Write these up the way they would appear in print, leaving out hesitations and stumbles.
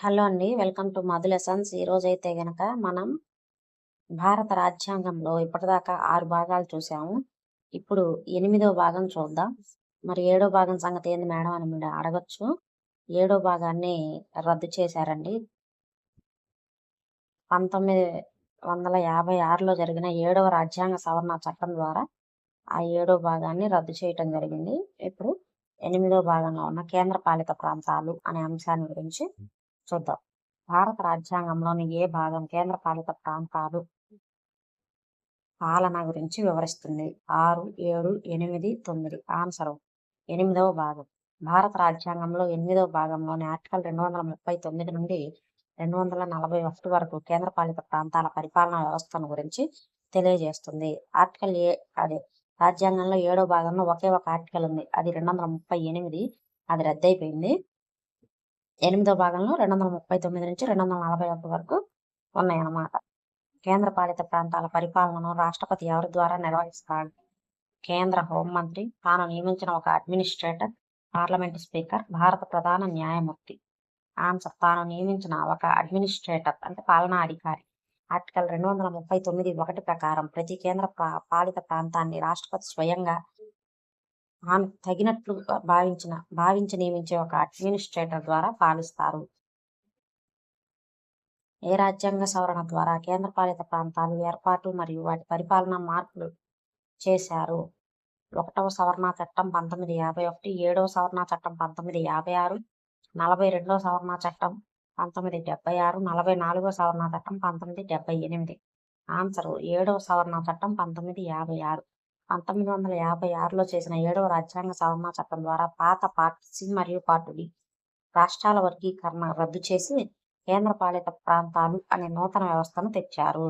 Hello అండి. Welcome to Madhu lessons. ఈరోజైతే గనక మనం భారత రాజ్యాంగంలో ఇప్పటిదాకా 6 భాగాలు చూసాము. ఇప్పుడు 8వ భాగం చూద్దాం. మరి 7వ భాగం సంగతి ఏంది మేడం అని మీరు అడగొచ్చు. 7వ భాగాన్ని రద్దు చేశారండి. 1956లో జరిగిన 7వ రాజ్యాంగ సవరణ చట్టం ద్వారా ఆ 7వ భాగాన్ని రద్దు చేయటం జరిగింది. ఇప్పుడు 8వ భాగంలో ఉన్న కేంద్ర పాలిత ప్రాంతాలు అనే అంశాన్ని గురించి చూద్దాం. భారత రాజ్యాంగంలోని ఏ భాగం కేంద్ర పాలిత ప్రాంతాలు పాలన గురించి వివరిస్తుంది? 6, 7, 8, 9. ఆన్సర్ 8వ భాగం. భారత రాజ్యాంగంలో 8వ భాగంలోని ఆర్టికల్ 239 నుండి 241 వరకు కేంద్ర పాలిత ప్రాంతాల పరిపాలనా వ్యవస్థను గురించి తెలియజేస్తుంది. ఆర్టికల్ రాజ్యాంగంలో 7వ భాగంలో ఒకే ఒక ఆర్టికల్ ఉంది, అది 238. అది రద్దయిపోయింది. 8వ భాగంలో 239 నుంచి 241 వరకు ఉన్నాయన్నమాట. కేంద్ర పాలిత ప్రాంతాల పరిపాలనను రాష్ట్రపతి ఎవరి ద్వారా నిర్వహిస్తాడు? కేంద్ర హోంమంత్రి, తాను నియమించిన ఒక అడ్మినిస్ట్రేటర్, పార్లమెంటు స్పీకర్, భారత ప్రధాన న్యాయమూర్తి. ఆన్సర్ తాను నియమించిన ఒక అడ్మినిస్ట్రేటర్ అంటే పాలనా అధికారి. ఆర్టికల్ 239(1) ప్రకారం ప్రతి కేంద్ర పాలిత ప్రాంతాన్ని రాష్ట్రపతి స్వయంగా తాను తగినట్లు భావించి నియమించే ఒక అడ్మినిస్ట్రేటర్ ద్వారా పాలిస్తారు. ఏ రాజ్యాంగ సవరణ ద్వారా కేంద్రపాలిత ప్రాంతాలు ఏర్పాటు మరియు వాటి పరిపాలన మార్పులు చేశారు? 1వ సవరణ చట్టం 1951, 7వ సవరణ చట్టం 1956, 42వ సవరణ చట్టం 1976, 44వ సవరణ చట్టం 1978. ఆన్సర్ 7వ సవరణ చట్టం 1956. 1956లో చేసిన 7వ రాజ్యాంగ సవరణ చట్టం ద్వారా పాత పార్ట్ సి మరియు పార్ట్ డి రాష్ట్రాల వర్గీకరణ రద్దు చేసి కేంద్ర పాలిత ప్రాంతాలు అనే నూతన వ్యవస్థను తెచ్చారు.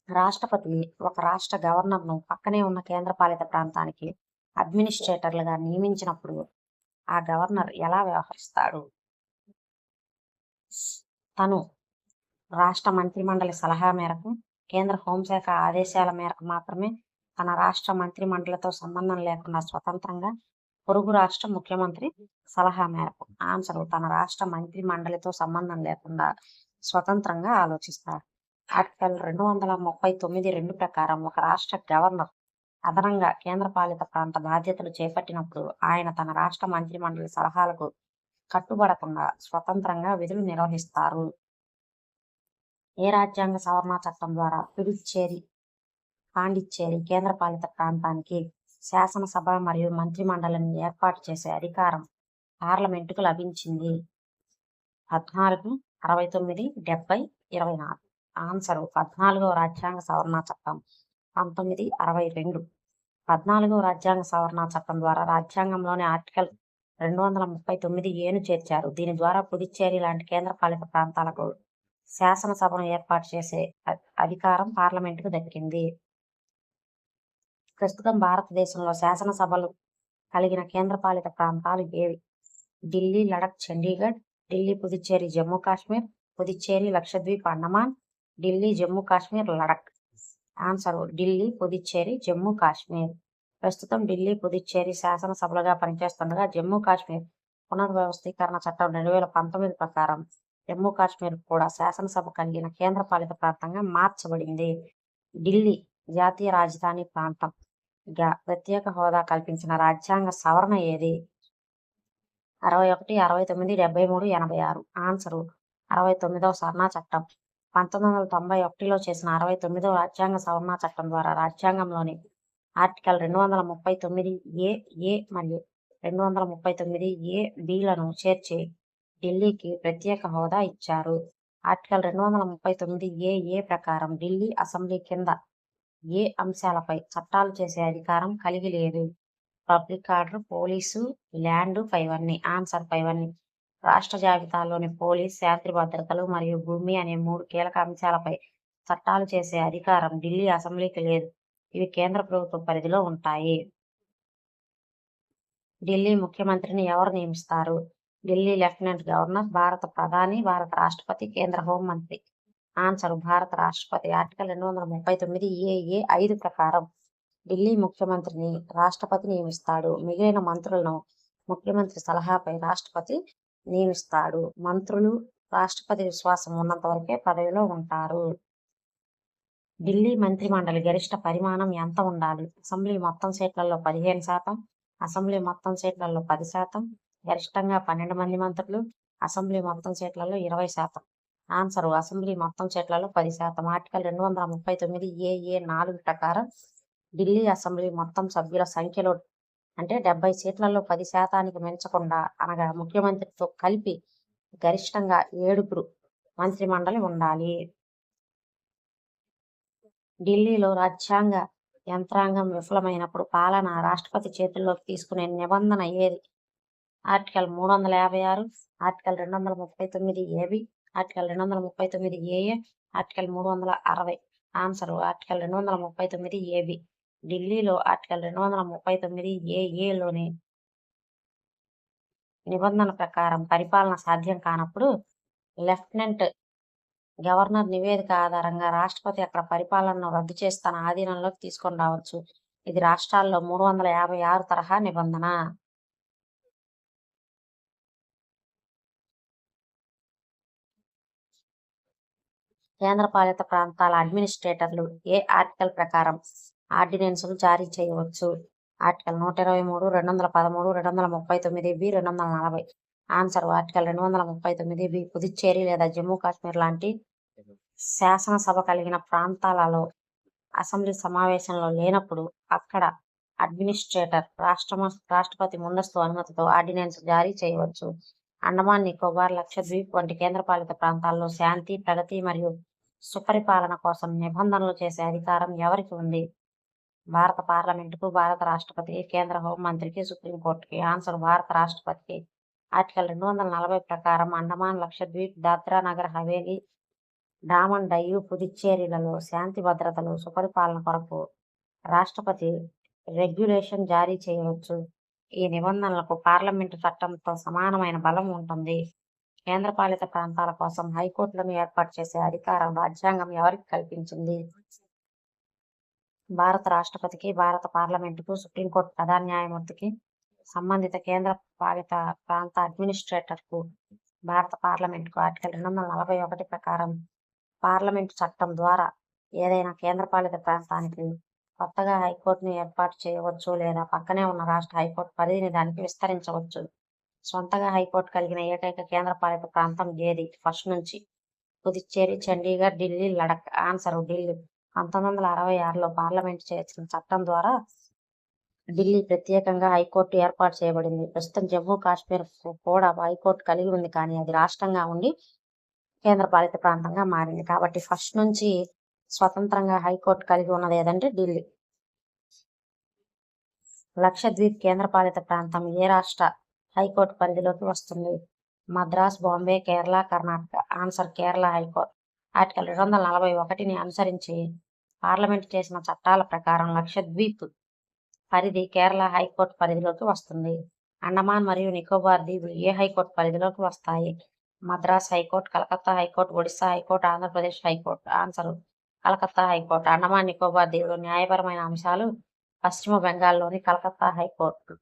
రాష్ట్రపతి ఒక రాష్ట్ర గవర్నర్ను పక్కనే ఉన్న కేంద్ర పాలిత ప్రాంతానికి అడ్మినిస్ట్రేటర్లుగా నియమించినప్పుడు ఆ గవర్నర్ ఎలా వ్యవహరిస్తాడు? తను రాష్ట్ర మంత్రిమండలి సలహా మేరకు, కేంద్ర హోంశాఖ ఆదేశాల మేరకు మాత్రమే, తన రాష్ట్ర మంత్రిమండలితో సంబంధం లేకుండా స్వతంత్రంగా, పొరుగు రాష్ట్ర ముఖ్యమంత్రి సలహా మేరకు. ఆన్సర్ తన రాష్ట్ర మంత్రి మండలితో సంబంధం లేకుండా స్వతంత్రంగా ఆలోచిస్తారు. ఆర్టికల్ 239(2) ప్రకారం ఒక రాష్ట్ర గవర్నర్ అదనంగా కేంద్ర పాలిత ప్రాంత బాధ్యతలు చేపట్టినప్పుడు ఆయన తన రాష్ట్ర మంత్రి మండలి సలహాలకు కట్టుబడకుండా స్వతంత్రంగా విధులు నిర్వహిస్తారు. ఏ రాజ్యాంగ సవరణ చట్టం ద్వారా పుదుచ్చేరి, పాండిచ్చేరి కేంద్ర పాలిత ప్రాంతానికి శాసనసభ మరియు మంత్రి మండలిని ఏర్పాటు చేసే అధికారం పార్లమెంటుకు లభించింది? 14, 69, 70, 24. ఆన్సర్ 14వ రాజ్యాంగ సవరణ చట్టం 1962. 14వ రాజ్యాంగ సవరణ చట్టం ద్వారా రాజ్యాంగంలోని ఆర్టికల్ 239(a)ను చేర్చారు. దీని ద్వారా పుదుచ్చేరి లాంటి కేంద్ర పాలిత ప్రాంతాలకు శాసనసభను ఏర్పాటు చేసే అధికారం పార్లమెంటుకు దక్కింది. ప్రస్తుతం భారతదేశంలో శాసనసభలు కలిగిన కేంద్రపాలిత ప్రాంతాలు ఏవి? ఢిల్లీ, లడఖ్, చండీగఢ్, ఢిల్లీ, పుదుచ్చేరి, జమ్మూ కాశ్మీర్, పుదుచ్చేరి, లక్షద్వీప్, అండమాన్, ఢిల్లీ, జమ్మూ కాశ్మీర్, లడఖ్. ఆన్సర్ ఢిల్లీ, పుదుచ్చేరి, జమ్మూ కాశ్మీర్. ప్రస్తుతం ఢిల్లీ, పుదుచ్చేరి శాసనసభలుగా పనిచేస్తుండగా జమ్మూ కాశ్మీర్ పునర్వ్యవస్థీకరణ చట్టం 2019 ప్రకారం జమ్మూ కాశ్మీర్ కూడా శాసనసభ కలిగిన కేంద్రపాలిత ప్రాంతంగా మార్చబడింది. ఢిల్లీ జాతీయ రాజధాని ప్రాంతంగా ప్రత్యేక హోదా కల్పించిన రాజ్యాంగ సవరణ ఏది? 61, 69, 73, 86. ఆన్సరు 69వ సవరణ చట్టం. 1991లో చేసిన 69వ రాజ్యాంగ సవరణ చట్టం ద్వారా రాజ్యాంగంలోని ఆర్టికల్ 239(a) మరియు 239(a)(b)లను చేర్చి ఢిల్లీకి ప్రత్యేక హోదా ఇచ్చారు. ఆర్టికల్ 239(a) ప్రకారం ఢిల్లీ అసెంబ్లీ కింద ఏ అంశాలపై చట్టాలు చేసే అధికారం కలిగి లేదు? పబ్లిక్ ఆర్డర్, పోలీసు, ల్యాండ్, పైవన్నీ. ఆన్సర్ పైవన్నీ. రాష్ట్ర జాబితాలోని పోలీస్, శాంతి భద్రతలు మరియు భూమి అనే 3 కీలక అంశాలపై చట్టాలు చేసే అధికారం ఢిల్లీ అసెంబ్లీకి లేదు. ఇవి కేంద్ర ప్రభుత్వ పరిధిలో ఉంటాయి. ఢిల్లీ ముఖ్యమంత్రిని ఎవరు నియమిస్తారు? ఢిల్లీ లెఫ్టినెంట్ గవర్నర్, భారత ప్రధాని, భారత రాష్ట్రపతి, కేంద్ర హోంమంత్రి. ఆన్సర్ భారత రాష్ట్రపతి. ఆర్టికల్ 239(a)(5) ప్రకారం ఢిల్లీ ముఖ్యమంత్రిని రాష్ట్రపతి నియమిస్తాడు. మిగిలిన మంత్రులను ముఖ్యమంత్రి సలహాపై రాష్ట్రపతి నియమిస్తాడు. మంత్రులు రాష్ట్రపతి విశ్వాసం ఉన్నంత వరకే పదవిలో ఉంటారు. ఢిల్లీ మంత్రిమండలి గరిష్ట పరిమాణం ఎంత ఉండాలి? అసెంబ్లీ మొత్తం సీట్లలో 15%, అసెంబ్లీ మొత్తం సీట్లలో 10%, గరిష్టంగా 12 మంది మంత్రులు, అసెంబ్లీ మొత్తం సీట్లలో 20%. ఆన్సరు అసెంబ్లీ మొత్తం సీట్లలో 10%. ఆర్టికల్ 239 AA 4 ప్రకారం ఢిల్లీ అసెంబ్లీ మొత్తం సభ్యుల సంఖ్యలో అంటే 70 సీట్లలో 10%కి మించకుండా అనగా ముఖ్యమంత్రితో కలిపి గరిష్టంగా 7 మంత్రిమండలి ఉండాలి. ఢిల్లీలో రాజ్యాంగ యంత్రాంగం విఫలమైనప్పుడు పాలన రాష్ట్రపతి చేతుల్లోకి తీసుకునే నిబంధన ఏది? Article 356, article 239 AB, article 239 AA, article 360. Answer article 239 AB. ఢిల్లీలో ఆర్టికల్ 239 AA నిబంధన ప్రకారం పరిపాలన సాధ్యం కానప్పుడు లెఫ్టినెంట్ గవర్నర్ నివేదిక ఆధారంగా రాష్ట్రపతి అక్కడ పరిపాలనను రద్దు చేసి తన ఆధీనంలోకి తీసుకొని రావచ్చు. ఇది రాష్ట్రాల్లో 356 తరహా నిబంధన. కేంద్రపాలిత ప్రాంతాల అడ్మినిస్ట్రేటర్లు ఏ ఆర్టికల్ ప్రకారం ఆర్డినెన్సులు జారీ చేయవచ్చు? Article 123, 213, 239B, 240. Answer article 239B. Puducherry లేదా జమ్మూ కాశ్మీర్ లాంటి శాసనసభ కలిగిన ప్రాంతాలలో అసెంబ్లీ సమావేశంలో లేనప్పుడు అక్కడ అడ్మినిస్ట్రేటర్ రాష్ట్రపతి ముందస్తు అనుమతితో ఆర్డినెన్స్ జారీ చేయవచ్చు. అండమాన్ నికోబార్, లక్షద్వీప్ వంటి కేంద్రపాలిత ప్రాంతాల్లో శాంతి, ప్రగతి మరియు సుపరిపాలన కోసం నిబంధనలు చేసే అధికారం ఎవరికి ఉంది? భారత పార్లమెంటుకు, భారత రాష్ట్రపతికి, కేంద్ర హోంమంత్రికి, సుప్రీంకోర్టుకి. ఆన్సర్ భారత రాష్ట్రపతికి. ఆర్టికల్ 240 ప్రకారం అండమాన్, లక్షద్వీప్, దాద్రా నగర్ హవేలీ, డామన్ డయ్యు, పుదుచ్చేరిలలో శాంతి భద్రతలు సుపరిపాలన కొరకు రాష్ట్రపతి రెగ్యులేషన్ జారీ చేయవచ్చు. ఈ నిబంధనలకు పార్లమెంటు చట్టంతో సమానమైన బలం ఉంటుంది. కేంద్రపాలిత ప్రాంతాల కోసం హైకోర్టులను ఏర్పాటు చేసే అధికారం రాజ్యాంగం ఎవరికి కల్పించింది? భారత రాష్ట్రపతికి, భారత పార్లమెంటుకు, సుప్రీంకోర్టు ప్రధాన న్యాయమూర్తికి, సంబంధిత కేంద్ర పాలిత ప్రాంత అడ్మినిస్ట్రేటర్కు, భారత పార్లమెంటుకు. ఆర్టికల్ 241 ప్రకారం పార్లమెంటు చట్టం ద్వారా ఏదైనా కేంద్రపాలిత ప్రాంతానికి కొత్తగా హైకోర్టును ఏర్పాటు చేయవచ్చు లేదా పక్కనే ఉన్న రాష్ట్ర హైకోర్టు పరిధిని దానికి విస్తరించవచ్చు. సొంతగా హైకోర్టు కలిగిన ఏకైక కేంద్రపాలిత ప్రాంతం ఏది? ఫస్ట్ నుంచి పుదుచ్చేరి, చండీగఢ్, ఢిల్లీ, లడక్. ఆన్సర్ ఢిల్లీ. 1966లో పార్లమెంటు చేసిన చట్టం ద్వారా ఢిల్లీ ప్రత్యేకంగా హైకోర్టు ఏర్పాటు చేయబడింది. ప్రస్తుతం జమ్మూ కాశ్మీర్ కూడా హైకోర్టు కలిగి ఉంది, కానీ అది రాష్ట్రంగా ఉండి కేంద్రపాలిత ప్రాంతంగా మారింది. కాబట్టి ఫస్ట్ నుంచి స్వతంత్రంగా హైకోర్టు కలిగి ఉన్నది ఏదంటే ఢిల్లీ. లక్షద్వీప్ కేంద్రపాలిత ప్రాంతం ఏ రాష్ట్ర హైకోర్టు పరిధిలోకి వస్తుంది? Madras, Bombay, Kerala, Karnataka. Answer Kerala high court. Article 241ని అనుసరించి పార్లమెంటు చేసిన చట్టాల ప్రకారం లక్షద్వీప్ పరిధి కేరళ హైకోర్టు పరిధిలోకి వస్తుంది. అండమాన్ మరియు నికోబార్ దీవులు ఏ హైకోర్టు పరిధిలోకి వస్తాయి? Madras high court, Calcutta high court, Odisha high court, Andhra Pradesh high court. Answer Calcutta high court. Andaman Nicobar దీవులు న్యాయపరమైన అంశాలు పశ్చిమ బెంగాల్లోని Calcutta high court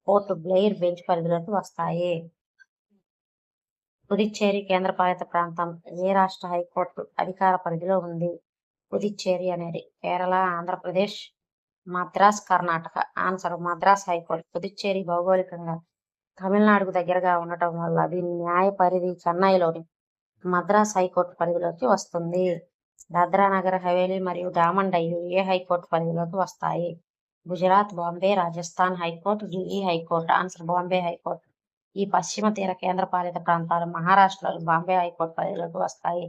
port Blair bench పరిధిలోకి వస్తాయి. పుదుచ్చేరి కేంద్రపాలిత ప్రాంతం ఏ రాష్ట్ర హైకోర్టు అధికార పరిధిలో ఉంది? పుదుచ్చేరి అనేది కేరళ, ఆంధ్రప్రదేశ్, మద్రాస్, కర్ణాటక. Answer Madras high court. పుదుచ్చేరి భౌగోళికంగా తమిళనాడుకు దగ్గరగా ఉండటం వల్ల దీని న్యాయ పరిధి చెన్నైలోని మద్రాస్ హైకోర్టు పరిధిలోకి వస్తుంది. దాద్రా నగర్ హవేలీ మరియు డామన్ డయ్యు ఏ హైకోర్టు పరిధిలోకి వస్తాయి? Gujarat, Bombay, Rajasthan high court, Delhi high court. Answer Bombay high court. ఈ పశ్చిమ తీర కేంద్రపాలిత ప్రాంతాలు మహారాష్ట్రలోని బాంబే హైకోర్టు పరిధిలోకి వస్తాయి.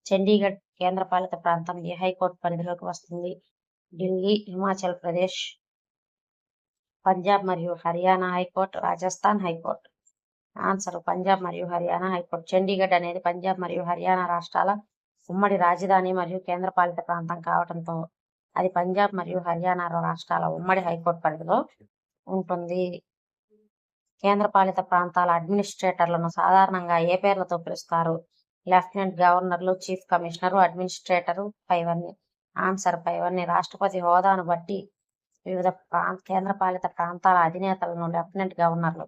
చండీగఢ్ కేంద్రపాలిత ప్రాంతం ఏ హైకోర్టు పరిధిలోకి వస్తుంది? ఢిల్లీ, హిమాచల్ ప్రదేశ్, పంజాబ్ మరియు Haryana high court, Rajasthan high court. Answer Punjab మరియు హర్యానా హైకోర్టు. చండీగఢ్ అనేది పంజాబ్ మరియు హర్యానా రాష్ట్రాల ఉమ్మడి రాజధాని మరియు కేంద్రపాలిత ప్రాంతం కావడంతో అది పంజాబ్ మరియు హర్యానా రాష్ట్రాల ఉమ్మడి హైకోర్టు పరిధిలో ఉంటుంది. కేంద్రపాలిత ప్రాంతాల అడ్మినిస్ట్రేటర్లను సాధారణంగా ఏ పేర్లతో పిలుస్తారు? లెఫ్టినెంట్ గవర్నర్లు, చీఫ్ కమిషనరు, అడ్మినిస్ట్రేటరు, పైవన్నీ. ఆన్సర్ పైవన్నీ. రాష్ట్రపతి హోదాను బట్టి వివిధ కేంద్రపాలిత ప్రాంతాల అధినేతలను లెఫ్టినెంట్ గవర్నర్లు.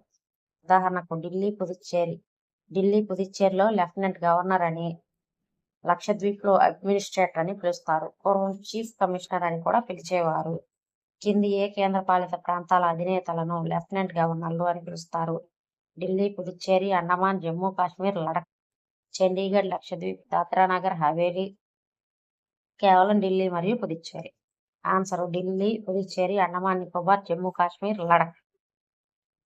ఉదాహరణకు ఢిల్లీ, పుదుచ్చేరి ఢిల్లీ, పుదుచ్చేరిలో లెఫ్టినెంట్ గవర్నర్ అని, లక్షద్వీప్లో అడ్మినిస్ట్రేటర్ అని పిలుస్తారు. పూర్వం చీఫ్ కమిషనర్ అని కూడా పిలిచేవారు. కింది ఏ కేంద్రపాలిత ప్రాంతాల అధినేతలను లెఫ్టినెంట్ గవర్నర్లు అని పిలుస్తారు? ఢిల్లీ, పుదుచ్చేరి, అండమాన్, జమ్మూ కాశ్మీర్, లడఖ్, చండీగఢ్, లక్షద్వీప్, దాద్రానగర్ హవేలీ. కేవలం ఢిల్లీ మరియు పుదుచ్చేరి. ఆన్సర్ ఢిల్లీ, పుదుచ్చేరి, అండమాన్ నికోబార్, జమ్మూ కాశ్మీర్, లడఖ్.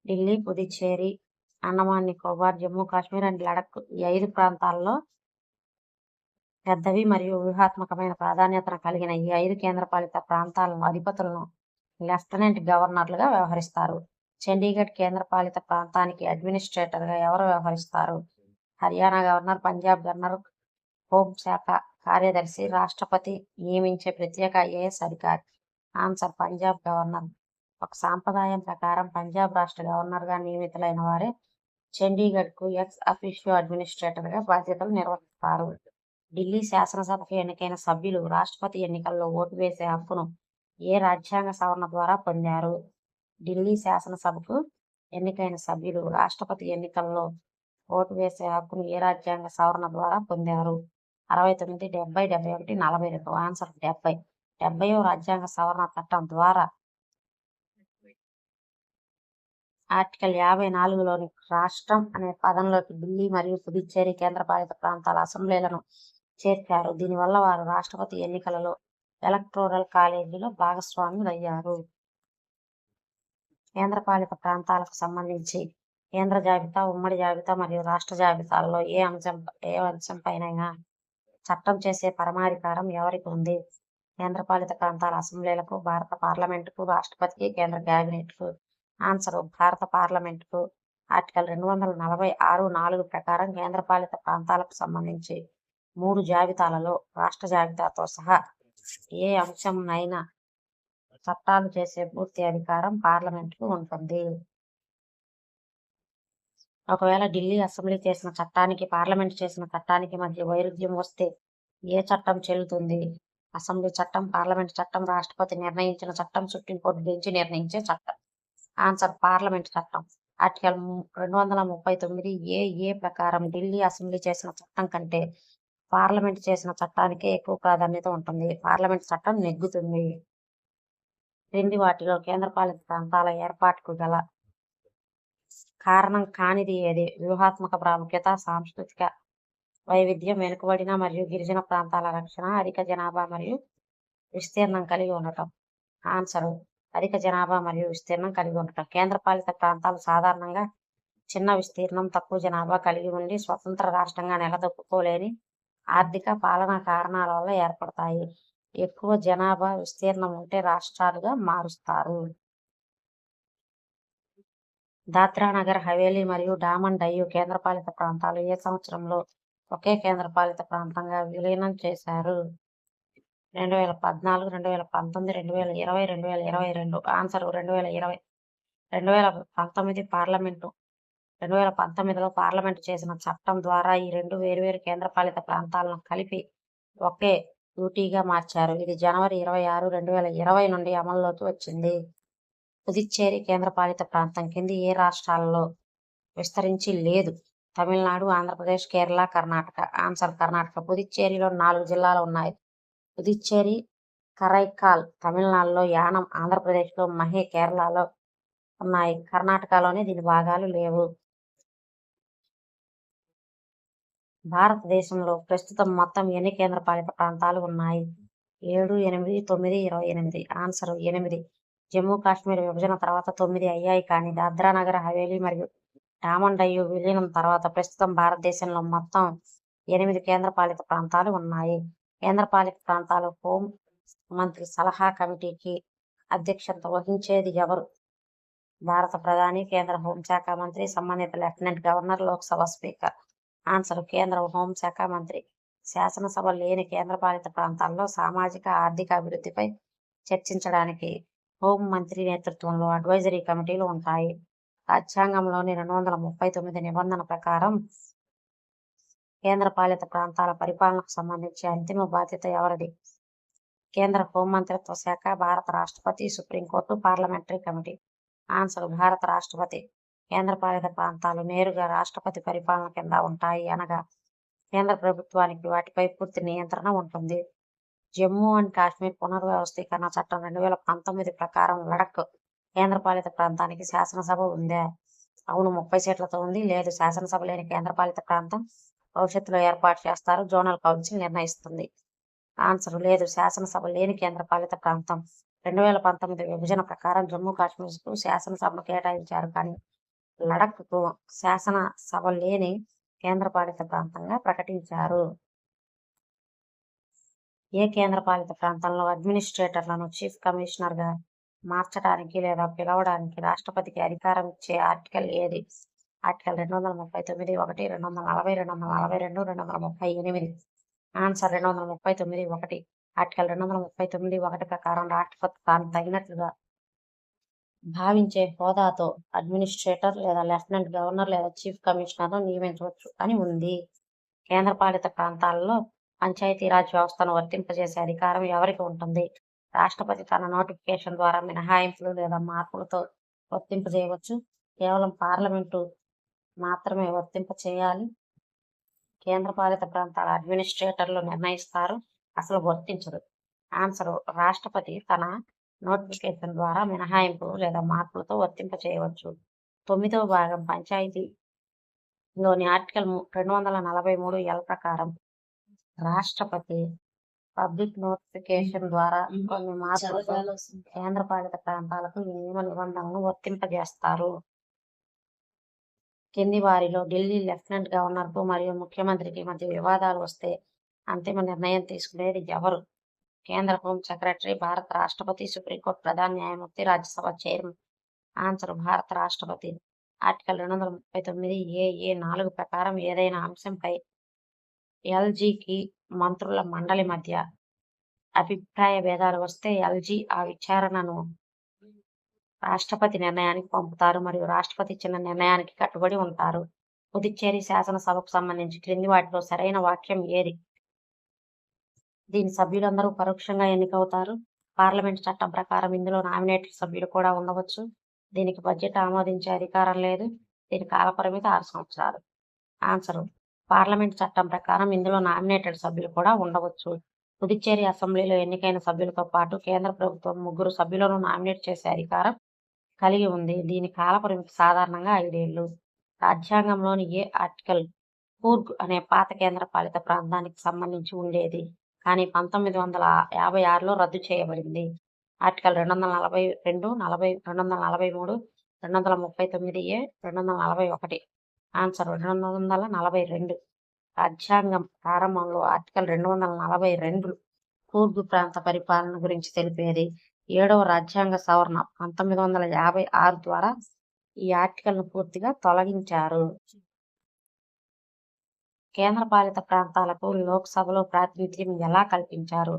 ఢిల్లీ, పుదుచ్చేరి, అండమాన్ నికోబార్, జమ్మూ కాశ్మీర్ అండ్ లడఖ్ ఈ 5 ప్రాంతాల్లో పెద్దవి మరియు వ్యూహాత్మకమైన ప్రాధాన్యతను కలిగిన ఈ 5 కేంద్రపాలిత ప్రాంతాలను అధిపతులను లెఫ్టినెంట్ గవర్నర్లుగా వ్యవహరిస్తారు. చండీగఢ్ కేంద్రపాలిత ప్రాంతానికి అడ్మినిస్ట్రేటర్గా ఎవరు వ్యవహరిస్తారు? హర్యానా గవర్నర్, పంజాబ్ గవర్నర్, హోంశాఖ కార్యదర్శి, రాష్ట్రపతి నియమించే ప్రత్యేక ఐఏఎస్ అధికారి. Answer Punjab governor. ఒక సాంప్రదాయం ప్రకారం పంజాబ్ రాష్ట్ర గవర్నర్గా నియమితులైన వారే చండీగఢ్కు ఎక్స్ అఫీషియో అడ్మినిస్ట్రేటర్గా బాధ్యతలు నిర్వహిస్తారు. ఢిల్లీ శాసనసభకు ఎన్నికైన సభ్యులు రాష్ట్రపతి ఎన్నికల్లో ఓటు వేసే హక్కును ఏ రాజ్యాంగ సవరణ ద్వారా పొందారు? ఢిల్లీ శాసనసభకు ఎన్నికైన సభ్యులు రాష్ట్రపతి ఎన్నికల్లో ఓటు వేసే హక్కును ఏ రాజ్యాంగ సవరణ ద్వారా పొందారు? 69, 70, 71, 42. ఆన్సర్ 70. 70వ రాజ్యాంగ సవరణ చట్టం ద్వారా ఆర్టికల్ 54లోని రాష్ట్రం అనే పదంలోకి ఢిల్లీ మరియు పుదుచ్చేరి కేంద్రపాలిత ప్రాంతాల అసెంబ్లీలను చేర్చారు. దీనివల్ల వారు రాష్ట్రపతి ఎన్నికలలో ఎలక్టోరల్ కాలేజీలో భాగస్వాములయ్యారు. కేంద్రపాలిత ప్రాంతాలకు సంబంధించి కేంద్ర జాబితా, ఉమ్మడి జాబితా మరియు రాష్ట్ర జాబితాలలో ఏ అంశంపైనైనా చట్టం చేసే పరమాధికారం ఎవరికి ఉంది? కేంద్రపాలిత ప్రాంతాల అసెంబ్లీలకు, భారత పార్లమెంటుకు, రాష్ట్రపతికి, కేంద్ర కేబినెట్కు. ఆన్సర్ భారత పార్లమెంటుకు. ఆర్టికల్ 246(4) ప్రకారం కేంద్రపాలిత ప్రాంతాలకు సంబంధించి 3 జాబితాలలో రాష్ట్ర జాబితాతో సహా ఏ అంశంనైనా చట్టాలు చేసే పూర్తి అధికారం పార్లమెంటుకు ఉంటుంది. ఒకవేళ ఢిల్లీ అసెంబ్లీ చేసిన చట్టానికి, పార్లమెంటు చేసిన చట్టానికి మధ్య వైరుధ్యం వస్తే ఏ చట్టం చెల్లుతుంది? అసెంబ్లీ చట్టం, పార్లమెంటు చట్టం, రాష్ట్రపతి నిర్ణయించిన చట్టం, సుప్రీంకోర్టు బెంచ్ నిర్ణయించే చట్టం. ఆన్సర్ పార్లమెంటు చట్టం. ఆర్టికల్ 239(a) ప్రకారం ఢిల్లీ అసెంబ్లీ చేసిన చట్టం కంటే పార్లమెంటు చేసిన చట్టానికే ఎక్కువ ప్రాధాన్యత ఉంటుంది. పార్లమెంటు చట్టం నెగ్గుతుంది. క్రింది వాటిలో కేంద్రపాలిత ప్రాంతాల ఏర్పాటుకు గల కారణం కానిది ఏది? వ్యూహాత్మక ప్రాముఖ్యత, సాంస్కృతిక వైవిధ్యం, వెనుకబడిన మరియు గిరిజన ప్రాంతాల రక్షణ, అధిక జనాభా మరియు విస్తీర్ణం కలిగి ఉండటం. ఆన్సర్ అధిక జనాభా మరియు విస్తీర్ణం కలిగి ఉండటం. కేంద్రపాలిత ప్రాంతాలు సాధారణంగా చిన్న విస్తీర్ణం, తక్కువ జనాభా కలిగి ఉండి స్వతంత్ర రాష్ట్రంగా నిలదొక్కుకోలేని ఆర్థిక, పాలనా కారణాల వల్ల ఏర్పడతాయి. ఎక్కువ జనాభా విస్తీర్ణం ఉంటే రాష్ట్రాలుగా మారుస్తారు. దాద్రా నగర్ హవేలీ మరియు డామన్ డయ్యు కేంద్రపాలిత ప్రాంతాలు ఏ సంవత్సరంలో ఒకే కేంద్రపాలిత ప్రాంతంగా విలీనం చేశారు? 2014, 2019, 2020, 2022. ఆన్సర్ 2020. 2019లో పార్లమెంటు చేసిన చట్టం ద్వారా ఈ 2 వేర్వేరు కేంద్రపాలిత ప్రాంతాలను కలిపి ఒకే యూటీగా మార్చారు. ఇది జనవరి 26, 2020 నుండి అమల్లోకి వచ్చింది. పుదుచ్చేరి కేంద్రపాలిత ప్రాంతం కింది ఏ రాష్ట్రాలలో విస్తరించి లేదు? తమిళనాడు, ఆంధ్రప్రదేశ్, కేరళ, కర్ణాటక. ఆన్సర్ కర్ణాటక. పుదుచ్చేరిలో 4 జిల్లాలు ఉన్నాయి. పుదుచ్చేరి, కరైకాల్ తమిళనాడులో, యానం ఆంధ్రప్రదేశ్లో, మహే కేరళలో ఉన్నాయి. కర్ణాటకలోని దీని భాగాలు లేవు. భారతదేశంలో ప్రస్తుతం మొత్తం ఎన్ని కేంద్రపాలిత ప్రాంతాలు ఉన్నాయి? 7, 8, 9, 28. ఆన్సర్ 8. జమ్మూ కాశ్మీర్ విభజన తర్వాత 9 అయ్యాయి, కానీ దాద్రా నగర్ హవేలీ మరియు డామన్ డయ్యు విలీనం తర్వాత ప్రస్తుతం భారతదేశంలో మొత్తం 8 కేంద్రపాలిత ప్రాంతాలు ఉన్నాయి. కేంద్రపాలిత ప్రాంతాలు హోం మంత్రి సలహా కమిటీకి అధ్యక్షత వహించేది ఎవరు? భారత ప్రధాని, కేంద్ర హోంశాఖ మంత్రి, సంబంధిత lieutenant governor, Lok Sabha speaker. Answer కేంద్ర హోంశాఖ మంత్రి. శాసనసభ లేని కేంద్రపాలిత ప్రాంతాల్లో సామాజిక, ఆర్థిక అభివృద్ధిపై చర్చించడానికి హోం మంత్రి నేతృత్వంలో అడ్వైజరీ కమిటీలు ఉంటాయి. రాజ్యాంగంలోని 239 నిబంధన ప్రకారం కేంద్రపాలిత ప్రాంతాల పరిపాలనకు సంబంధించి అంతిమ బాధ్యత ఎవరిది? కేంద్ర హోంమంత్రిత్వ శాఖ, భారత రాష్ట్రపతి, సుప్రీంకోర్టు, పార్లమెంటరీ కమిటీ. ఆన్సర్ భారత రాష్ట్రపతి. కేంద్రపాలిత ప్రాంతాలు నేరుగా రాష్ట్రపతి పరిపాలన కింద ఉంటాయి అనగా కేంద్ర ప్రభుత్వానికి వాటిపై పూర్తి నియంత్రణ ఉంటుంది. జమ్మూ అండ్ కాశ్మీర్ పునర్వ్యవస్థీకరణ చట్టం 2019 ప్రకారం లడఖ్ కేంద్రపాలిత ప్రాంతానికి శాసనసభ ఉందా? అవును, 30 సీట్లతో ఉంది. లేదు, శాసనసభ లేని కేంద్రపాలిత ప్రాంతం భవిష్యత్తులో ఏర్పాటు చేస్తారు, జోనల్ కౌన్సిల్ నిర్ణయిస్తుంది. ఆన్సర్ లేదు, శాసనసభ లేని కేంద్రపాలిత ప్రాంతం. 2019 విభజన ప్రకారం జమ్మూ కాశ్మీర్కు శాసనసభను కేటాయించారు, కానీ లడఖ్కు శాసనసభ లేని కేంద్రపాలిత ప్రాంతంగా ప్రకటించారు. ఏ కేంద్రపాలిత ప్రాంతంలో అడ్మినిస్ట్రేటర్లను చీఫ్ కమిషనర్గా మార్చడానికి లేదా పిలవడానికి రాష్ట్రపతికి అధికారం ఇచ్చే ఆర్టికల్ ఏది? ఆర్టికల్ 239 1, 240, 242, 238. ఆన్సర్ 239 1. ఆర్టికల్ 239 1 ప్రకారం రాష్ట్రపతి తాను తగినట్లుగా భావించే హోదాతో అడ్మినిస్ట్రేటర్ లేదా లెఫ్టినెంట్ గవర్నర్ లేదా చీఫ్ కమిషనర్ను నియమించవచ్చు అని ఉంది. కేంద్రపాలిత ప్రాంతాల్లో పంచాయతీరాజ్ వ్యవస్థను వర్తింపజేసే అధికారం ఎవరికి ఉంటుంది? రాష్ట్రపతి తన నోటిఫికేషన్ ద్వారా మినహాయింపులు లేదా మార్పులతో వర్తింపజేయవచ్చు. కేవలం పార్లమెంటు మాత్రమే వర్తింపచేయాలి. కేంద్రపాలిత ప్రాంతాల అడ్మినిస్ట్రేటర్లు నిర్ణయిస్తారు, అసలు వర్తించదు. ఆన్సర్ రాష్ట్రపతి తన నోటిఫికేషన్ ద్వారా మినహాయింపులు లేదా మార్పులతో వర్తింపచేయవచ్చు. 9వ భాగం పంచాయతీలోని ఆర్టికల్ 243 ప్రకారం రాష్ట్రపతి పబ్లిక్ నోటిఫికేషన్ ద్వారా కొన్ని మార్పులతో కేంద్రపాలిత ప్రాంతాలకు ఈ నియమ నిబంధనలను వర్తింపజేస్తారు. కింది వారిలో ఢిల్లీ లెఫ్టినెంట్ గవర్నర్కు మరియు ముఖ్యమంత్రికి మధ్య వివాదాలు వస్తే అంతిమ నిర్ణయం తీసుకునేది ఎవరు? కేంద్ర హోం సెక్రటరీ, భారత రాష్ట్రపతి, సుప్రీంకోర్టు ప్రధాన న్యాయమూర్తి, రాజ్యసభ చైర్మన్. ఆన్సర్ భారత రాష్ట్రపతి. ఆర్టికల్ 239 ప్రకారం ఏదైనా అంశంపై ఎల్జీకి మంత్రుల మండలి మధ్య అభిప్రాయ భేదాలు వస్తే ఎల్జీ ఆ విచారణను రాష్ట్రపతి నిర్ణయానికి పంపుతారు మరియు రాష్ట్రపతి ఇచ్చిన నిర్ణయానికి కట్టుబడి ఉంటారు. పుదుచ్చేరి శాసనసభకు సంబంధించి క్రింది వాటిలో సరైన వాక్యం ఏది? దీని సభ్యులందరూ పరోక్షంగా ఎన్నికవుతారు. పార్లమెంట్ చట్టం ప్రకారం ఇందులో నామినేటెడ్ సభ్యులు కూడా ఉండవచ్చు. దీనికి బడ్జెట్ ఆమోదించే అధికారం లేదు. దీని కాలపరిమితి 6 సంవత్సరాలు. ఆన్సర్ పార్లమెంట్ చట్టం ప్రకారం ఇందులో నామినేటెడ్ సభ్యులు కూడా ఉండవచ్చు. పుదుచ్చేరి అసెంబ్లీలో ఎన్నికైన సభ్యులతో పాటు కేంద్ర ప్రభుత్వం 3 సభ్యులను నామినేట్ చేసే అధికారం కలిగి ఉంది. దీని కాలపరిమితి సాధారణంగా 5 ఏళ్లు. రాజ్యాంగంలోని ఏ ఆర్టికల్ కూర్గ్ అనే పాత కేంద్రపాలిత ప్రాంతానికి సంబంధించి ఉండేది, కానీ 1956లో రద్దు చేయబడింది? Article 242, 40, 243, 239A, 241. ఆన్సర్ 242. రాజ్యాంగం ప్రారంభంలో ఆర్టికల్ 242 కూర్గ్ ప్రాంత పరిపాలన గురించి తెలిపేది. 7వ రాజ్యాంగ సవరణ 1956 ద్వారా ఈ ఆర్టికల్ను పూర్తిగా తొలగించారు. కేంద్రపాలిత ప్రాంతాలకు లోక్సభలో ప్రాతినిధ్యం ఎలా కల్పించారు?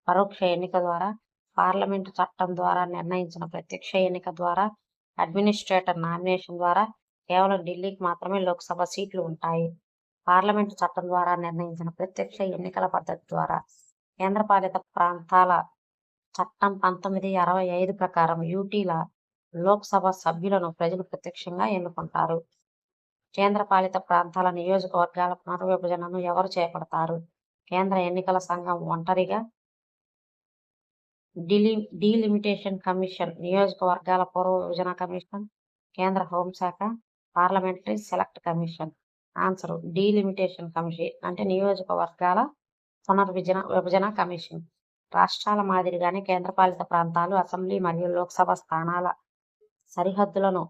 పరోక్ష ఎన్నిక ద్వారా, పార్లమెంటు చట్టం ద్వారా నిర్ణయించిన ప్రత్యక్ష ఎన్నిక ద్వారా, అడ్మినిస్ట్రేటర్ నామినేషన్ ద్వారా. కేవలం ఢిల్లీకి మాత్రమే లోక్సభ సీట్లు ఉంటాయి. పార్లమెంటు చట్టం ద్వారా నిర్ణయించిన ప్రత్యక్ష ఎన్నికల పద్ధతి ద్వారా. కేంద్రపాలిత ప్రాంతాల చట్టం 1965 ప్రకారం యూటీల లోక్సభ సభ్యులను ప్రజలు ప్రత్యక్షంగా ఎన్నుకుంటారు. కేంద్రపాలిత ప్రాంతాల నియోజకవర్గాల పునర్విభజనను ఎవరు చేపడతారు? కేంద్ర ఎన్నికల సంఘం ఒంటరిగా. డీలిమిటేషన్ కమిషన్ నియోజకవర్గాల పూర్వ విభజన కమిషన్, కేంద్ర హోంశాఖ, parliamentary select commission. Answer delimitation commission అంటే నియోజకవర్గాల విభజన కమిషన్. రాష్ట్రాల మాదిరిగానే కేంద్రపాలిత ప్రాంతాలు అసెంబ్లీ మరియు లోక్సభ స్థానాల సరిహద్దులను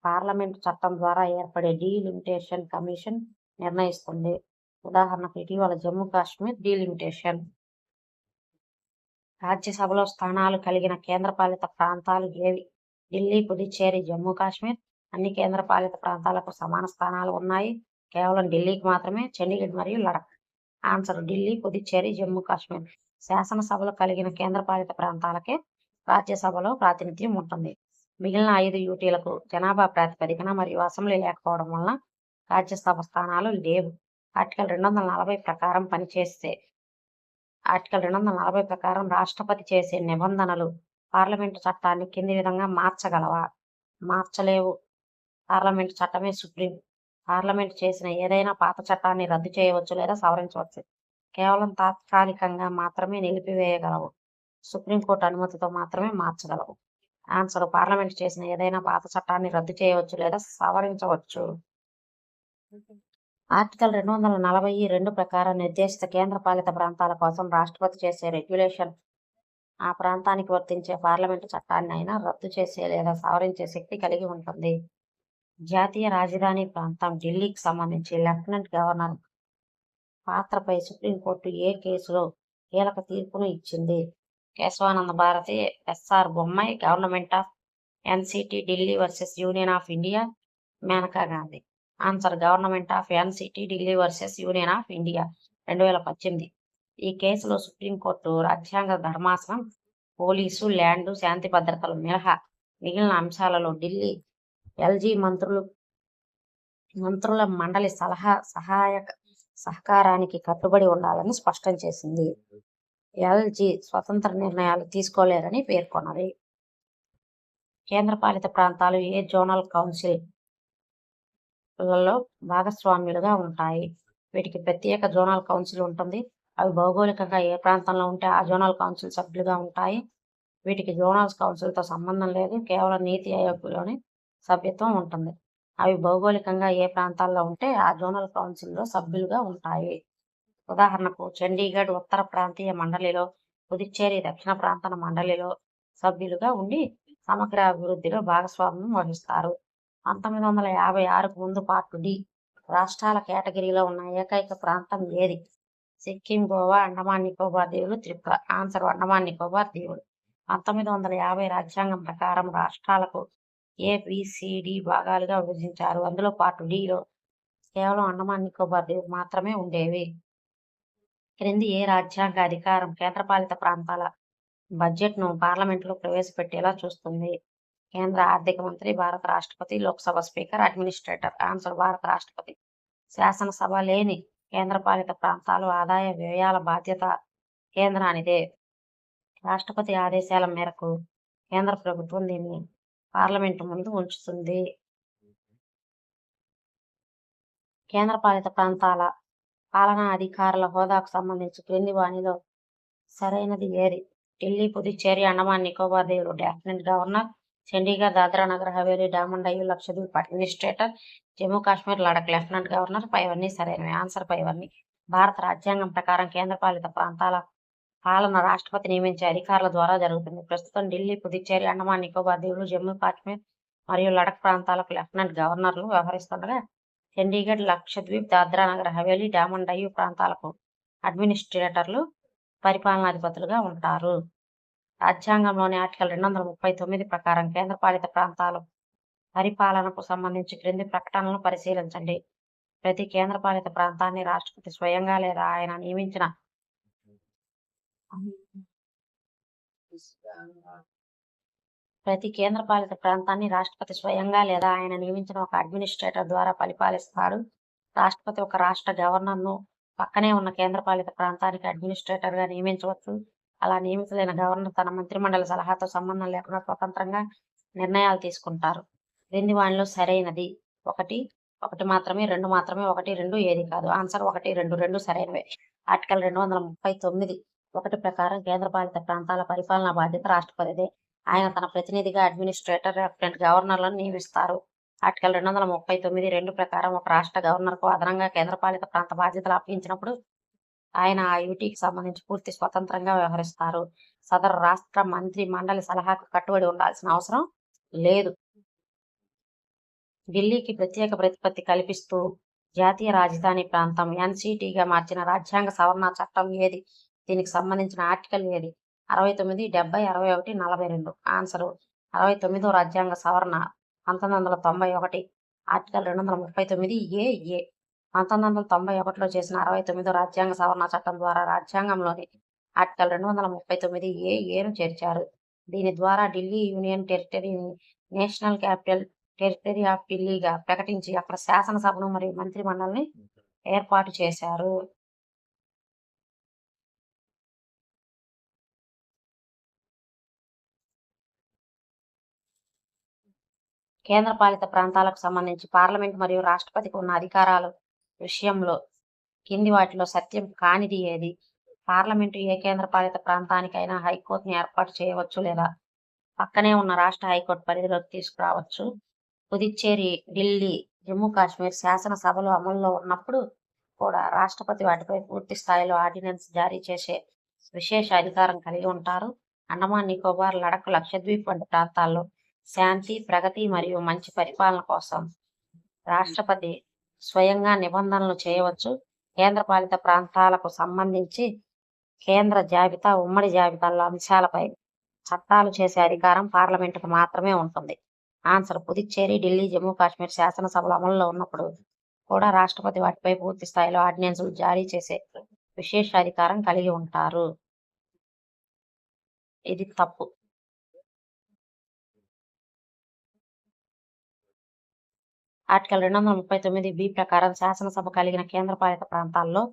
పార్లమెంటు చట్టం ద్వారా ఏర్పడే డీలిమిటేషన్ కమిషన్ నిర్ణయిస్తుంది. ఉదాహరణకు ఇటీవల జమ్మూ కాశ్మీర్ డీలిమిటేషన్. రాజ్యసభలో స్థానాలు కలిగిన కేంద్రపాలిత ప్రాంతాలు ఏవి? ఢిల్లీ, పుదుచ్చేరి, జమ్మూ కాశ్మీర్. అన్ని కేంద్రపాలిత ప్రాంతాలకు సమాన స్థానాలు ఉన్నాయి. కేవలం ఢిల్లీకి మాత్రమే చండీగఢ్ మరియు లడఖ్. ఆన్సర్ ఢిల్లీ, పుదుచ్చేరి, జమ్మూ కాశ్మీర్. శాసనసభలు కలిగిన కేంద్రపాలిత ప్రాంతాలకే రాజ్యసభలో ప్రాతినిధ్యం ఉంటుంది. మిగిలిన 5 యూటీలకు జనాభా ప్రాతిపదికన మరియు అసెంబ్లీ లేకపోవడం వలన రాజ్యసభ స్థానాలు లేవు. ఆర్టికల్ 240 ప్రకారం ఆర్టికల్ 240 ప్రకారం రాష్ట్రపతి చేసే నిబంధనలు పార్లమెంటు చట్టాన్ని కింది విధంగా మార్చగలవా? మార్చలేవు. పార్లమెంట్ చట్టమే సుప్రీం. పార్లమెంట్ చేసిన ఏదైనా పాత చట్టాన్ని రద్దు చేయవచ్చు లేదా సవరించవచ్చు. కేవలం తాత్కాలికంగా మాత్రమే నిలిపివేయగలవు. సుప్రీంకోర్టు అనుమతితో మాత్రమే మార్చగలవు. ఆన్సర్: పార్లమెంట్ చేసిన ఏదైనా పాత చట్టాన్ని రద్దు చేయవచ్చు లేదా సవరించవచ్చు. ఆర్టికల్ 242 ప్రకారం నిర్దేశిత కేంద్రపాలిత ప్రాంతాల కోసం రాష్ట్రపతి చేసే రెగ్యులేషన్ ఆ ప్రాంతానికి వర్తించే పార్లమెంటు చట్టాన్ని అయినా రద్దు చేసే లేదా సవరించే శక్తి కలిగి ఉంటుంది. జాతీయ రాజధాని ప్రాంతం ఢిల్లీకి సంబంధించి లెఫ్టినెంట్ గవర్నర్ పాత్రపై సుప్రీంకోర్టు ఏ కేసులో కీలక తీర్పును ఇచ్చింది? Keshavananda Bharati, S R Bommai, government of NCT Delhi versus Union of India, Maneka Gandhi. Answer: government of NCT Delhi versus Union of India, 2018. ఈ కేసులో సుప్రీంకోర్టు రాజ్యాంగ ధర్మాసనం పోలీసు, ల్యాండు, శాంతి భద్రతలు మినహా మిగిలిన అంశాలలో ఢిల్లీ ఎల్జీ మంత్రుల మండలి సహకారానికి కట్టుబడి ఉండాలని స్పష్టం చేసింది. ఎల్జీ స్వతంత్ర నిర్ణయాలు తీసుకోలేరని పేర్కొన్నది. కేంద్రపాలిత ప్రాంతాలు ఏ జోనల్ కౌన్సిల్లో భాగస్వామ్యులుగా ఉంటాయి? వీటికి ప్రత్యేక జోనల్ కౌన్సిల్ ఉంటుంది. అవి భౌగోళికంగా ఏ ప్రాంతంలో ఉంటే ఆ జోనల్ కౌన్సిల్ సభ్యులుగా ఉంటాయి. వీటికి జోనల్ కౌన్సిల్తో సంబంధం లేదు, కేవలం నీతి ఆయోగ్లోనే సభ్యత్వం ఉంటుంది. అవి భౌగోళికంగా ఏ ప్రాంతాల్లో ఉంటే ఆ జోనల్ కౌన్సిల్లో సభ్యులుగా ఉంటాయి. ఉదాహరణకు చండీగఢ్ ఉత్తర ప్రాంతీయ మండలిలో, పుదుచ్చేరి దక్షిణ ప్రాంత మండలిలో సభ్యులుగా ఉండి సమగ్ర అభివృద్ధిలో భాగస్వామ్యం వహిస్తారు. 1956కు ముందు పార్ట్ డి రాష్ట్రాల కేటగిరీలో ఉన్న ఏకైక ప్రాంతం ఏది? సిక్కిం, గోవా, అండమాన్ నికోబార్ దీవులు, త్రిపుర. ఆన్సర్: అండమాన్ నికోబార్ దీవులు. 1950 రాజ్యాంగం ప్రకారం రాష్ట్రాలకు ఏబిసిడి భాగాలుగా విభజించారు. అందులో పార్ట్ డిలో కేవలం అండమాన్ నికోబార్ దీవులు మాత్రమే ఉండేవి. క్రింది ఏ రాజ్యాంగ అధికారం కేంద్రపాలిత ప్రాంతాల బడ్జెట్ను పార్లమెంటులో ప్రవేశపెట్టేలా చూస్తుంది? కేంద్ర ఆర్థిక మంత్రి, భారత రాష్ట్రపతి, లోక్సభ స్పీకర్, అడ్మినిస్ట్రేటర్. ఆన్సర్: భారత రాష్ట్రపతి. శాసనసభ లేని కేంద్రపాలిత ప్రాంతాలు ఆదాయ వ్యయాల బాధ్యత కేంద్రానిదే. రాష్ట్రపతి ఆదేశాల మేరకు కేంద్ర ప్రభుత్వం దీన్ని పార్లమెంటు ముందు ఉంచుతుంది. కేంద్రపాలిత ప్రాంతాల పాలనా అధికారుల హోదాకు సంబంధించి క్రింది వానిలో సరైనది ఏది? ఢిల్లీ, పుదుచ్చేరి, అండమాన్ నికోబార్ దీవులు lieutenant governor, Chandigarh, Dadra Nagar Haveli, Daman Diu, Lakshadweep administrator, Jammu Kashmir, Ladakh lieutenant governor. పైవన్నీ సరైనవి. ఆన్సర్: పైవన్నీ. భారత రాజ్యాంగం ప్రకారం కేంద్రపాలిత ప్రాంతాల పాలన రాష్ట్రపతి నియమించే అధికారుల ద్వారా జరుగుతుంది. ప్రస్తుతం ఢిల్లీ, పుదుచ్చేరి, అండమాన్ నికోబార్ దీవులు, జమ్మూ కాశ్మీర్ మరియు లడఖ్ ప్రాంతాలకు లెఫ్టినెంట్ గవర్నర్లు వ్యవహరిస్తుండగా చండీగఢ్, లక్షద్వీప్, దాద్రా నగర్ హవేలీ, డామన్ డయ్యూ ప్రాంతాలకు అడ్మినిస్ట్రేటర్లు పరిపాలనాధిపతులుగా ఉంటారు. రాజ్యాంగంలోని ఆర్టికల్ 239 ప్రకారం కేంద్రపాలిత ప్రాంతాల పరిపాలనకు సంబంధించి క్రింది ప్రకటనలను పరిశీలించండి. ప్రతి కేంద్రపాలిత ప్రాంతాన్ని రాష్ట్రపతి స్వయంగా లేదా ఆయన నియమించిన ఒక అడ్మినిస్ట్రేటర్ ద్వారా పరిపాలిస్తాడు. రాష్ట్రపతి ఒక రాష్ట్ర గవర్నర్ను పక్కనే ఉన్న కేంద్రపాలిత ప్రాంతానికి అడ్మినిస్ట్రేటర్గా నియమించవచ్చు. అలా నియమితులైన గవర్నర్ తన మంత్రిమండలి సలహాతో సంబంధం లేకుండా స్వతంత్రంగా నిర్ణయాలు తీసుకుంటారు. క్రింది వానిలో సరైనది ఒకటి మాత్రమే, 2 మాత్రమే, 1, 2 ఏది కాదు? ఆన్సర్: 1, 2, 2 సరైనవే. ఆర్టికల్ 239(1) ప్రకారం కేంద్రపాలిత ప్రాంతాల పరిపాలనా బాధ్యత రాష్ట్రపతిదే. ఆయన తన ప్రతినిధిగా అడ్మినిస్ట్రేటర్, లెఫ్టినెంట్ గవర్నర్లను నియమిస్తారు. ఆర్టికల్ 239(2) ప్రకారం ఒక రాష్ట్ర గవర్నర్కు అదనంగా కేంద్రపాలిత ప్రాంత బాధ్యతలు అప్పగించినప్పుడు ఆయన ఆ యూటీకి సంబంధించి పూర్తి స్వతంత్రంగా వ్యవహరిస్తారు. సదరు రాష్ట్ర మంత్రి మండలి సలహాకు కట్టుబడి ఉండాల్సిన అవసరం లేదు. ఢిల్లీకి ప్రత్యేక ప్రతిపత్తి కల్పిస్తూ జాతీయ రాజధాని ప్రాంతం ఎన్సిటిగా మార్చిన రాజ్యాంగ సవరణ చట్టం ఏది? దీనికి సంబంధించిన ఆర్టికల్ ఏది? 69, 70, 61, 42. ఆన్సరు: 69వ రాజ్యాంగ సవరణ 1991. Article 239(a)(a). 1991లో చేసిన 69వ రాజ్యాంగ సవరణ చట్టం ద్వారా రాజ్యాంగంలోని ఆర్టికల్ 239(a)(a)ను చేర్చారు. దీని ద్వారా ఢిల్లీ యూనియన్ టెరిటరీని నేషనల్ క్యాపిటల్ టెరిటరీ ఆఫ్ ఢిల్లీగా ప్రకటించి అక్కడ శాసనసభను మరియు మంత్రి మండలిని ఏర్పాటు చేశారు. కేంద్రపాలిత ప్రాంతాలకు సంబంధించి పార్లమెంట్ మరియు రాష్ట్రపతికి ఉన్న అధికారాల విషయంలో కింది వాటిలో సత్యం కానిది ఏది? పార్లమెంటు ఏ కేంద్రపాలిత ప్రాంతానికైనా హైకోర్టుని ఏర్పాటు చేయవచ్చు లేదా పక్కనే ఉన్న రాష్ట్ర హైకోర్టు పరిధిలోకి తీసుకురావచ్చు. పుదుచ్చేరి, ఢిల్లీ, జమ్మూ కాశ్మీర్ శాసనసభలు అమల్లో ఉన్నప్పుడు కూడా రాష్ట్రపతి వాటిపై పూర్తి స్థాయిలో ఆర్డినెన్స్ జారీ చేసే విశేష అధికారం కలిగి ఉంటారు. అండమాన్ నికోబార్, లడఖ్, లక్షద్వీప్ వంటి ప్రాంతాల్లో శాంతి, ప్రగతి మరియు మంచి పరిపాలన కోసం రాష్ట్రపతి స్వయంగా నిబంధనలు చేయవచ్చు. కేంద్రపాలిత ప్రాంతాలకు సంబంధించి కేంద్ర జాబితా, ఉమ్మడి జాబితాల అంశాలపై చట్టాలు చేసే అధికారం పార్లమెంటుకు మాత్రమే ఉంటుంది. ఆన్సర్ పుదుచ్చేరి, ఢిల్లీ, జమ్మూ కాశ్మీర్ శాసనసభలు అమల్లో ఉన్నప్పుడు కూడా రాష్ట్రపతి వాటిపై పూర్తి స్థాయిలో ఆర్డినెన్సులు జారీ చేసే విశేష అధికారం కలిగి ఉంటారు. ఇది తప్పు. ఆర్టికల్ 239 బి ప్రకారం శాసనసభ కలిగిన కేంద్రపాలిత ప్రాంతాల్లో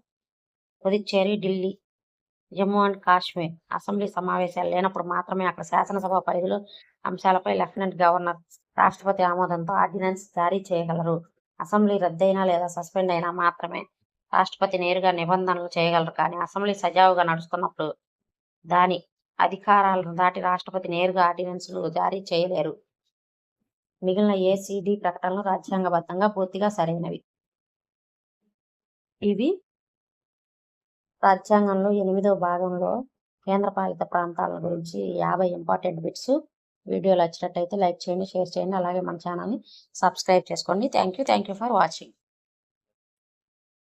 పుదుచ్చేరి, ఢిల్లీ, జమ్మూ అండ్ కాశ్మీర్ అసెంబ్లీ సమావేశాలు లేనప్పుడు మాత్రమే అక్కడ శాసనసభ పరిధిలో అంశాలపై లెఫ్టినెంట్ గవర్నర్ రాష్ట్రపతి ఆమోదంతో ఆర్డినెన్స్ జారీ చేయగలరు. అసెంబ్లీ రద్దయినా లేదా సస్పెండ్ అయినా మాత్రమే రాష్ట్రపతి నేరుగా నిబంధనలు చేయగలరు. కానీ అసెంబ్లీ సజావుగా నడుస్తున్నప్పుడు దాని అధికారాలను దాటి రాష్ట్రపతి నేరుగా ఆర్డినెన్సులు జారీ చేయలేరు. మిగిలిన ఏసీడీ ప్రకటనలు రాజ్యాంగబద్ధంగా పూర్తిగా సరైనవి. ఇవి రాజ్యాంగంలో 8వ భాగంలో కేంద్రపాలిత ప్రాంతాల గురించి 50 ఇంపార్టెంట్ బిట్స్. వీడియోలు వచ్చినట్టయితే లైక్ చేయండి, షేర్ చేయండి, అలాగే మన ఛానల్ని సబ్స్క్రైబ్ చేసుకోండి. Thank you for watching.